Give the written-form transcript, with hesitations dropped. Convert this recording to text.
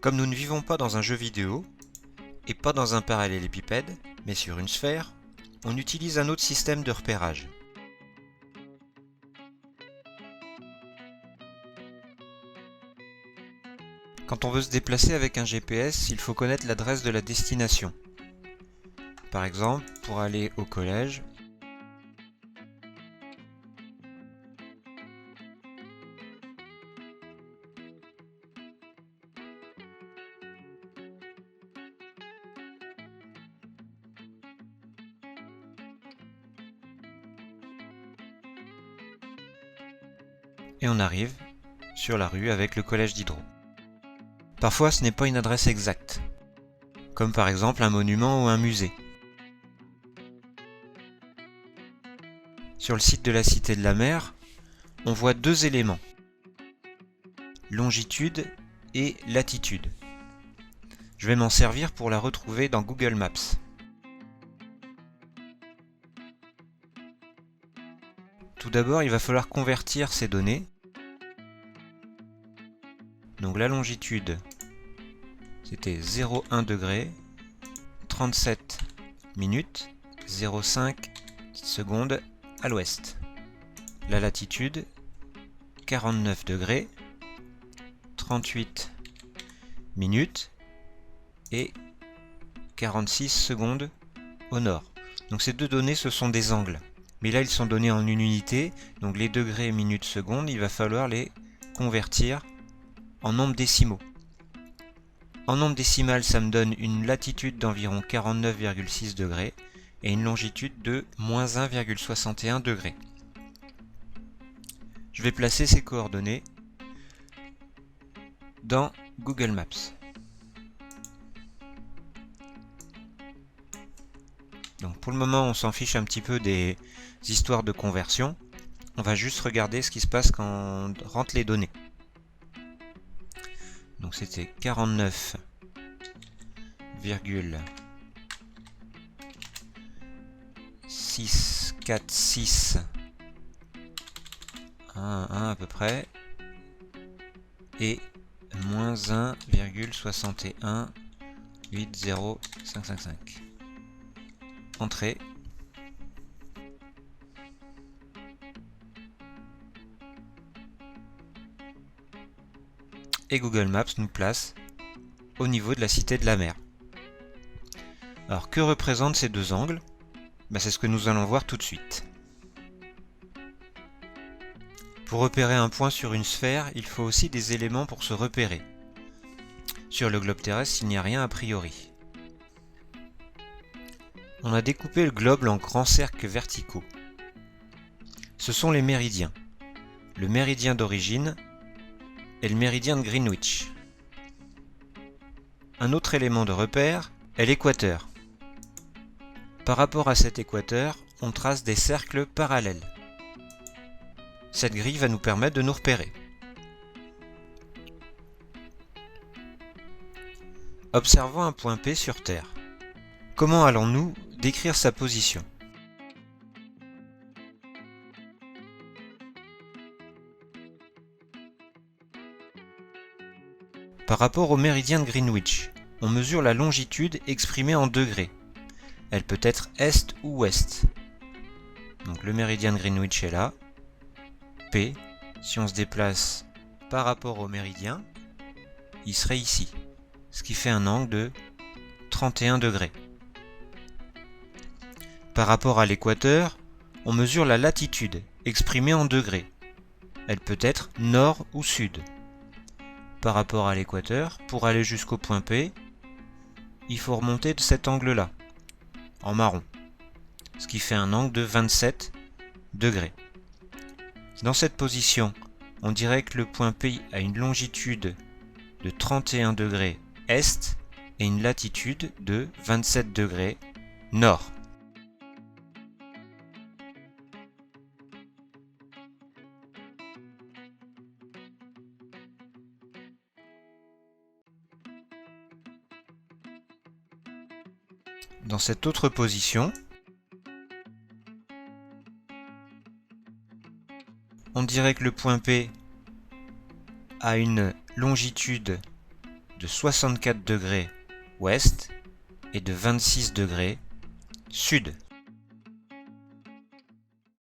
Comme nous ne vivons pas dans un jeu vidéo, et pas dans un parallélépipède, mais sur une sphère, on utilise un autre système de repérage. Quand on veut se déplacer avec un GPS, il faut connaître l'adresse de la destination. Par exemple, pour aller au collège, et on arrive sur la rue avec le collège d'Hydro. Parfois, ce n'est pas une adresse exacte, comme par exemple un monument ou un musée. Sur le site de la Cité de la Mer, on voit deux éléments, longitude et latitude. Je vais m'en servir pour la retrouver dans Google Maps. Tout d'abord, il va falloir convertir ces données. Donc la longitude, c'était 0,1 degré, 37 minutes, 0,5 secondes à l'ouest. La latitude, 49 degrés, 38 minutes et 46 secondes au nord. Donc ces deux données, ce sont des angles. Mais là, ils sont donnés en une unité, donc les degrés, minutes, secondes, il va falloir les convertir en nombres décimaux. En nombre décimal, ça me donne une latitude d'environ 49,6 degrés et une longitude de moins 1,61 degrés. Je vais placer ces coordonnées dans Google Maps. Donc pour le moment, on s'en fiche un petit peu des histoires de conversion. On va juste regarder ce qui se passe quand on rentre les données. Donc c'était 49,646 1 à peu près et moins 1,6180555. Entrée. Et Google Maps nous place au niveau de la Cité de la Mer. Alors que représentent ces deux angles? C'est ce que nous allons voir tout de suite. Pour repérer un point sur une sphère, il faut aussi des éléments pour se repérer. Sur le globe terrestre, il n'y a rien a priori. On a découpé le globe en grands cercles verticaux. Ce sont les méridiens. Le méridien d'origine et le méridien de Greenwich. Un autre élément de repère est l'équateur. Par rapport à cet équateur, on trace des cercles parallèles. Cette grille va nous permettre de nous repérer. Observons un point P sur Terre. Comment allons-nous décrire sa position? Par rapport au méridien de Greenwich, on mesure la longitude exprimée en degrés. Elle peut être est ou ouest. Donc le méridien de Greenwich est là. P, si on se déplace par rapport au méridien, il serait ici, ce qui fait un angle de 31 degrés. Par rapport à l'équateur, on mesure la latitude, exprimée en degrés. Elle peut être nord ou sud. Par rapport à l'équateur, pour aller jusqu'au point P, il faut remonter de cet angle-là, en marron, ce qui fait un angle de 27 degrés. Dans cette position, on dirait que le point P a une longitude de 31 degrés est et une latitude de 27 degrés nord. Dans cette autre position, on dirait que le point P a une longitude de 64 degrés ouest et de 26 degrés sud.